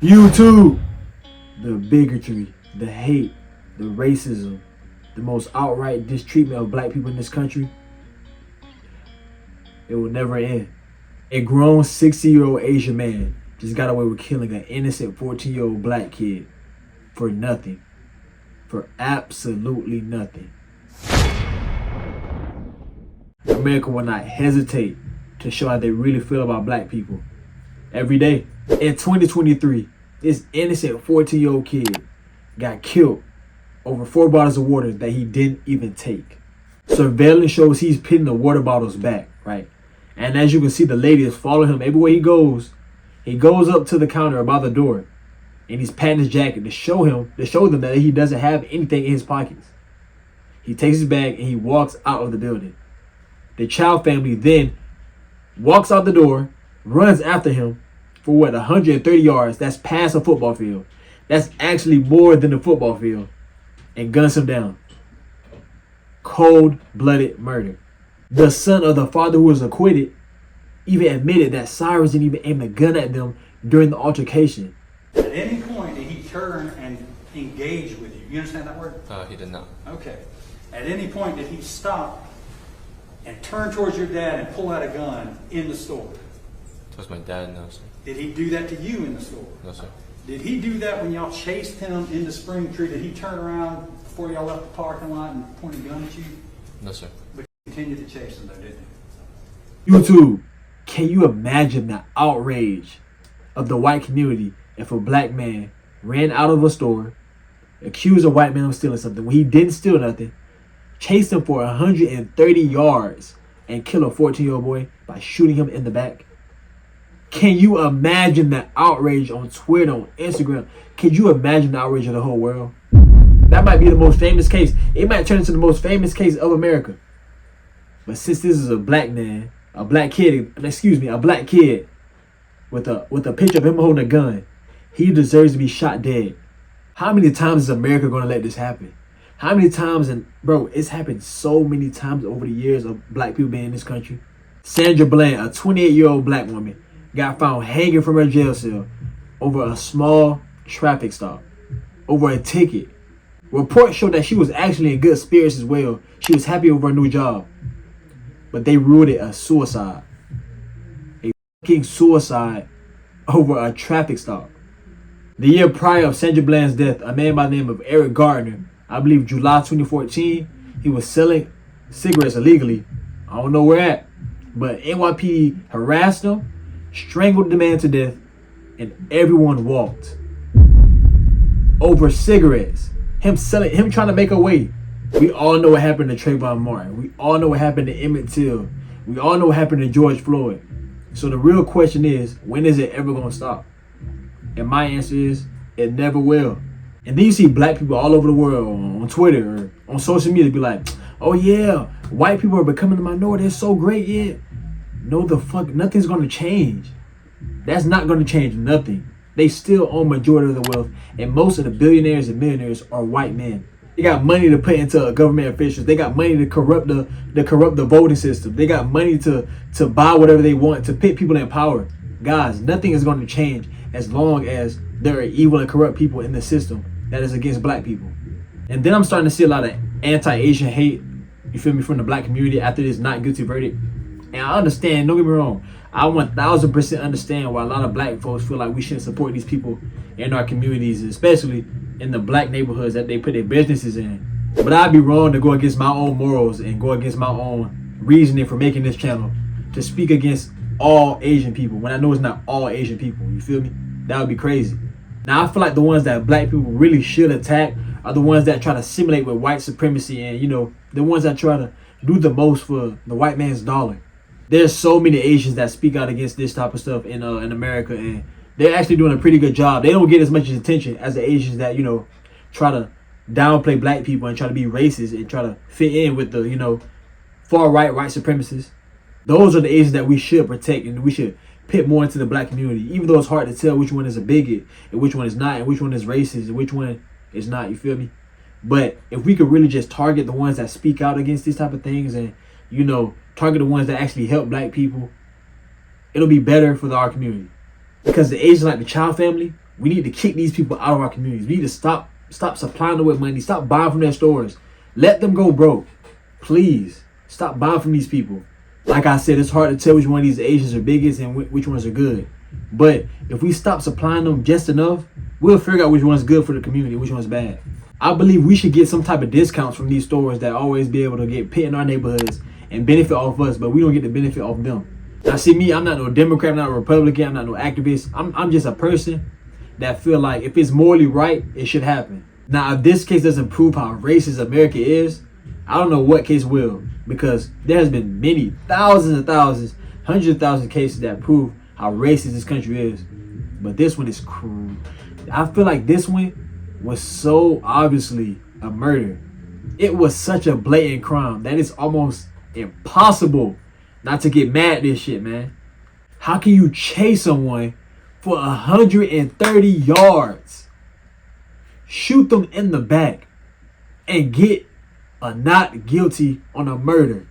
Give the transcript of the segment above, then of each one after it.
YouTube, the bigotry, the hate, the racism, the most outright mistreatment of black people in this country, it will never end. A grown 60-year-old Asian man just got away with killing an innocent 14-year-old black kid for nothing. For absolutely nothing. America will not hesitate to show how they really feel about black people every day. In 2023, this innocent 14-year-old kid got killed over 4 bottles of water that he didn't even take. Surveillance shows he's pitting the water bottles back, right? And as you can see, the lady is following him everywhere he goes. He goes up to the counter by the door and he's patting his jacket to show them that he doesn't have anything in his pockets. He takes his bag and he walks out of the building. The Chow family then walks out the door, runs after him for 130 yards. That's past a football field. That's actually more than a football field. And guns him down. Cold-blooded murder. The son of the father who was acquitted even admitted that Cyrus didn't even aim a gun at them during the altercation. At any point did he turn and engage with you? You understand that word? He did not. Okay. At any point did he stop and turn towards your dad and pull out a gun in the store? Towards my dad, no, sir. Did he do that to you in the store? No, sir. Did he do that when y'all chased him into Springtree? Did he turn around before y'all left the parking lot and point a gun at you? No, sir. But you continued to chase him though, didn't you? YouTube, can you imagine the outrage of the white community if a black man ran out of a store, accused a white man of stealing something when he didn't steal nothing, chased him for 130 yards, and killed a 14-year-old boy by shooting him in the back? Can you imagine the outrage on Twitter, on Instagram? Can you imagine the outrage of the whole world? That might be the most famous case. It might turn into the most famous case of America. But since this is a black man, a black kid with a picture of him holding a gun, he deserves to be shot dead. How many times is America going to let this happen? How many times, and bro, it's happened so many times over the years of black people being in this country. Sandra Bland, a 28-year-old black woman, got found hanging from her jail cell over a small traffic stop, over a ticket. Reports show that she was actually in good spirits as well. She was happy over her new job. But they ruled it a suicide. A fucking suicide over a traffic stop. The year prior of Sandra Bland's death, a man by the name of Eric Gardner, I believe July 2014, he was selling cigarettes illegally. I don't know where at. But NYPD harassed him, strangled the man to death, and everyone walked. Over cigarettes. Him trying to make a way. We all know what happened to Trayvon Martin. We all know what happened to Emmett Till. We all know what happened to George Floyd. So the real question is, when is it ever going to stop? And my answer is, it never will. And then you see black people all over the world on Twitter or on social media be like, oh yeah, white people are becoming the minority. They're so great, yeah. No, the fuck, nothing's going to change. That's not going to change nothing. They still own majority of the wealth, and most of the billionaires and millionaires are white men. They got money to put into government officials. They got money to corrupt the voting system. They got money to buy whatever they want, to put people in power. Guys, nothing is going to change as long as there are evil and corrupt people in the system that is against black people. And then I'm starting to see a lot of anti-Asian hate, you feel me, from the black community after this not guilty verdict. And I understand, don't get me wrong, I 1000% understand why a lot of black folks feel like we shouldn't support these people in our communities, especially in the black neighborhoods that they put their businesses in. But I'd be wrong to go against my own morals and go against my own reasoning for making this channel to speak against all Asian people when I know it's not all Asian people, you feel me? That would be crazy. Now I feel like the ones that black people really should attack are the ones that try to simulate with white supremacy and, you know, the ones that try to do the most for the white man's dollar. There's so many Asians that speak out against this type of stuff in America, and they're actually doing a pretty good job. They don't get as much attention as the Asians that, you know, try to downplay black people and try to be racist and try to fit in with the, you know, far right supremacists. Those are the Asians that we should protect, and we should pit more into the black community, even though it's hard to tell which one is a bigot and which one is not, and which one is racist and which one is not, you feel me? But if we could really just target the ones that speak out against these type of things and, you know, target the ones that actually help black people, it'll be better for our community. Because the Asians like the Chow family, We need to kick these people out of our communities. We need to stop supplying them with money. Stop buying from their stores. Let them go broke. Please stop buying from these people. Like I said, it's hard to tell which one of these Asians are biggest and which ones are good. But if we stop supplying them just enough, we'll figure out which one's good for the community, which one's bad. I believe we should get some type of discounts from these stores that always be able to get pit in our neighborhoods and benefit off us, but we don't get the benefit off them. Now see me, I'm not no Democrat, I'm not a Republican, I'm not no activist. I'm just a person that feel like if it's morally right, it should happen. Now if this case doesn't prove how racist America is, I don't know what case will, because there has been many thousands and thousands, hundreds of thousands of cases that prove how racist this country is. But this one is cruel. I feel like this one was so obviously a murder. It was such a blatant crime that it's almost impossible not to get mad at this shit, man. How can you chase someone for 130 yards, shoot them in the back, and get a not guilty on a murder?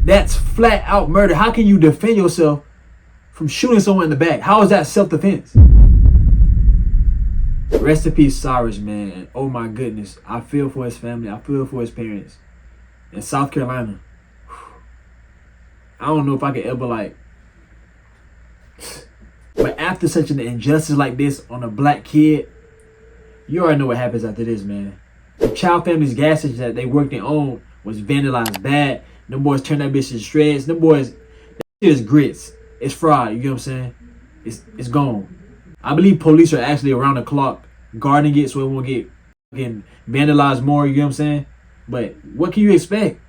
That's flat out murder. How can you defend yourself from shooting someone in the back? How is that self-defense? Rest in peace, Cyrus, man. Oh my goodness. I feel for his family. I feel for his parents. In South Carolina, I don't know if I could ever like. But after such an injustice like this on a black kid, you already know what happens after this, man. The Child Family's gas station that they worked and owned was vandalized bad. Them boys turned that bitch to shreds. Them boys, that shit is grits. It's fried. You get what I'm saying? It's gone. I believe police are actually around the clock guarding it so it won't get vandalized more. You get what I'm saying? But what can you expect?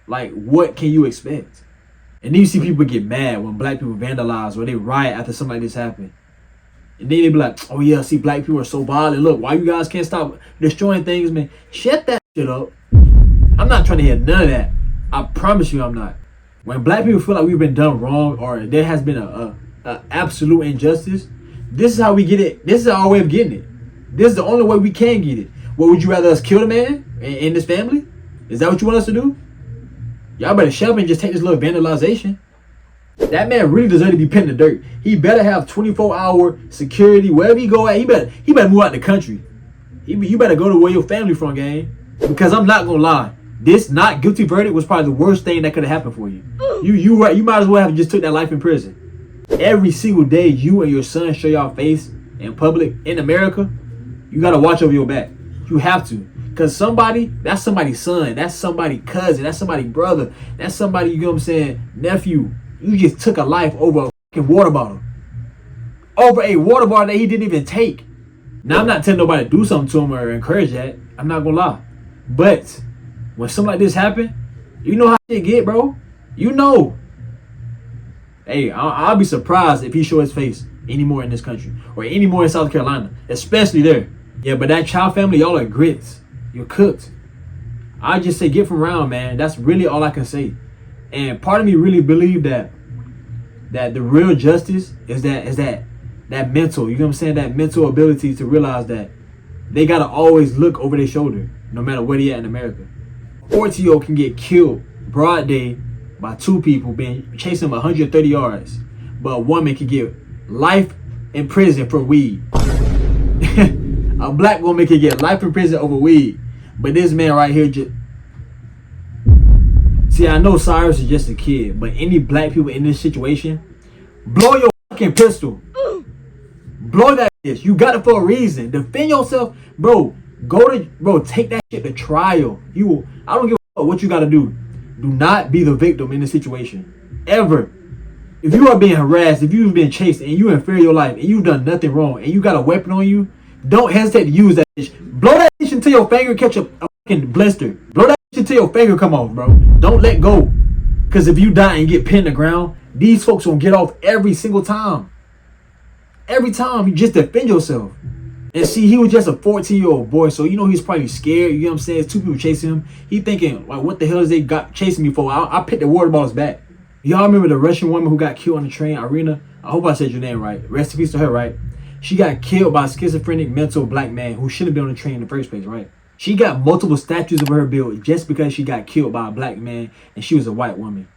Like, what can you expect? And then you see people get mad when black people vandalize or they riot after something like this happen. And then they be like, oh yeah, see, black people are so violent. Look, why you guys can't stop destroying things, man? Shut that shit up. I'm not trying to hear none of that. I promise you I'm not. When black people feel like we've been done wrong or there has been a absolute injustice, this is how we get it. This is our way of getting it. This is the only way we can get it. What, would you rather us kill the man and his family? Is that what you want us to do? Y'all better shut up and just take this little vandalization. That man really deserves to be put in the dirt. He better have 24-hour security wherever he go at. He better move out the country. You better go to where your family from, gang. Because I'm not gonna lie, this not guilty verdict was probably the worst thing that could have happened for you. You might as well have just took that life in prison. Every single day you and your son show y'all face in public in America, you gotta watch over your back. You have to. Because that's somebody's son, that's somebody's cousin, that's somebody's brother, that's somebody, you know what I'm saying, nephew. You just took a life over a fucking water bottle. Over a water bottle that he didn't even take. Now, I'm not telling nobody to do something to him or encourage that. I'm not gonna lie. But when something like this happen, you know how shit get, bro. You know. Hey, I'll be surprised if he show his face anymore in this country. Or anymore in South Carolina. Especially there. Yeah, but that Child Family, y'all are grits. You're cooked. I just say get from around, man. That's really all I can say. And part of me really believe that the real justice is that mental, you know what I'm saying? That mental ability to realize that they gotta always look over their shoulder, no matter where they at in America. 14-year-old can get killed broad day by two people being chasing him 130 yards, but a woman can get life in prison for weed. A black woman can get life in prison over weed, but this man right here just. See, I know Cyrus is just a kid, but any black people in this situation, blow your fucking pistol. Blow that bitch. You got it for a reason. Defend yourself, bro. Take that shit to trial. I don't give a fuck what you gotta do. Do not be the victim in this situation. Ever. If you are being harassed, if you've been chased and you in fear of your life and you've done nothing wrong and you got a weapon on you, don't hesitate to use that bitch. Blow that bitch until your finger catch a fucking blister. Blow that bitch until your finger come off, bro. Don't let go. Because if you die and get pinned to the ground, these folks gonna get off every single time. Every time. You just defend yourself. And see, he was just a 14-year-old boy, so you know he's probably scared. You know what I'm saying? It's two people chasing him. He thinking, like, what the hell is they got chasing me for? I picked the water bottles back. Y'all remember the Russian woman who got killed on the train, Irina? I hope I said your name right. Rest in peace to her, right? She got killed by a schizophrenic mental black man who shouldn't have been on the train in the first place, right? She got multiple statues of her built just because she got killed by a black man and she was a white woman.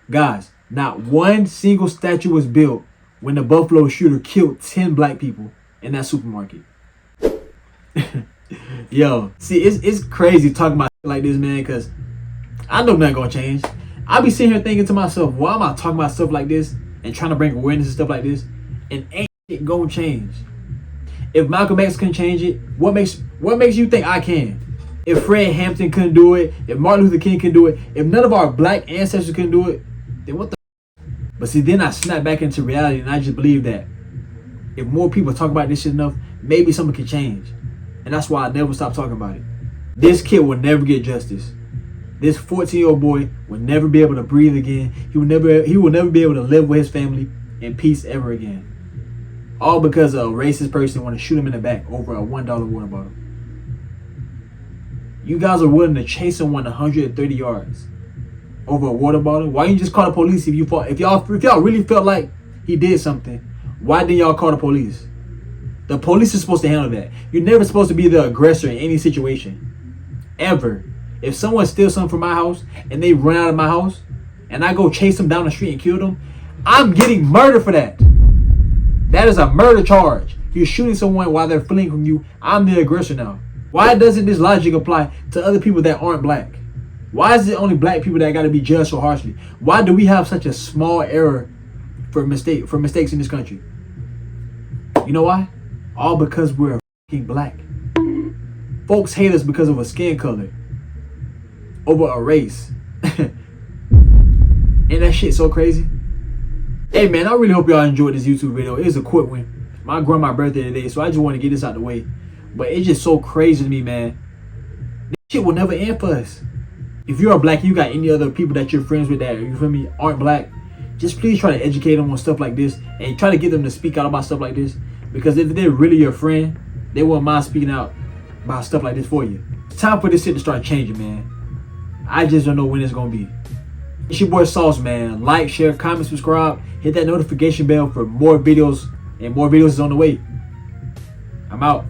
Guys, not one single statue was built when the Buffalo shooter killed 10 black people in that supermarket. Yo, see, it's crazy talking about like this, man, because I know nothing gonna change. I be sitting here thinking to myself, why am I talking about stuff like this and trying to bring awareness and stuff like this, and ain't it gonna change? If Malcolm X can change it, what makes you think I can? If Fred Hampton couldn't do it, if Martin Luther King can do it, if none of our black ancestors can do it, then what the? But see, then I snap back into reality, and I just believe that if more people talk about this shit enough, maybe something can change. And that's why I never stop talking about it. This kid will never get justice. This 14-year-old boy will never be able to breathe again. He will never be able to live with his family in peace ever again. All because a racist person want to shoot him in the back over a $1 water bottle. You guys are willing to chase someone 130 yards over a water bottle? Why you just call the police if y'all really felt like he did something? Why didn't y'all call the police? The police is supposed to handle that. You're never supposed to be the aggressor in any situation. Ever. If someone steals something from my house and they run out of my house and I go chase them down the street and kill them, I'm getting murdered for that. That is a murder charge. You're shooting someone while they're fleeing from you. I'm the aggressor now. Why doesn't this logic apply to other people that aren't black? Why is it only black people that got to be judged so harshly? Why do we have such a small error for mistakes in this country? You know why? All because we're fucking black. Folks hate us because of a skin color, over a race. Ain't that shit so crazy? Hey man, I really hope y'all enjoyed this YouTube video. It was a quick one. My grandma's birthday today, so I just want to get this out the way. But it's just so crazy to me, man. This shit will never end for us. If you're black and you got any other people that you're friends with that, you feel me, aren't black, just please try to educate them on stuff like this and try to get them to speak out about stuff like this. Because if they're really your friend, they won't mind speaking out about stuff like this for you. It's time for this shit to start changing, man. I just don't know when it's gonna be. It's your boy Sauce, man. Like, share, comment, subscribe. Hit that notification bell for more videos, and more videos is on the way. I'm out.